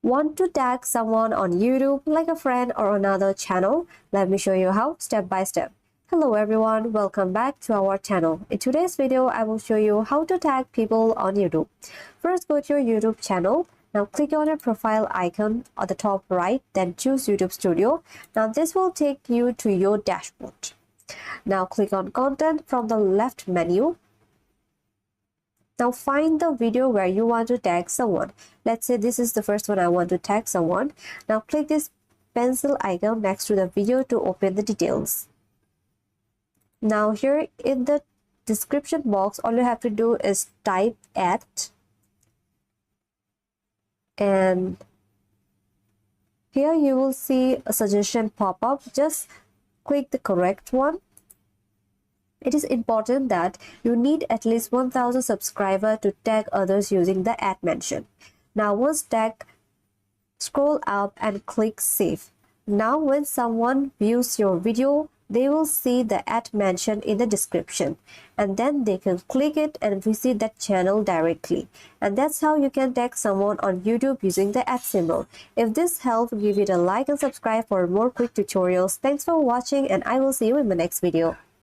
Want to tag someone on YouTube like a friend or another channel? Let me show you how step by step. Hello everyone, welcome back to our channel. In today's video, I will show you how to tag people on YouTube. First, go to your YouTube channel. Now click on your profile icon at the top right, then choose YouTube Studio. Now this will take you to your dashboard. Now click on content from the left menu. Now find the video where you want to tag someone. Let's say this is the first one I want to tag someone. Now click this pencil icon next to the video to open the details. Now here in the description box, all you have to do is type @ and here you will see a suggestion pop up. Just click the correct one. It is important that you need at least 1000 subscribers to tag others using the @ mentioned. Now once tagged, scroll up and click save. Now when someone views your video, they will see the @ mentioned in the description, and then they can click it and visit that channel directly. And that's how you can tag someone on YouTube using the @ symbol. If this helped, give it a like and subscribe for more quick tutorials. Thanks for watching, and I will see you in the next video.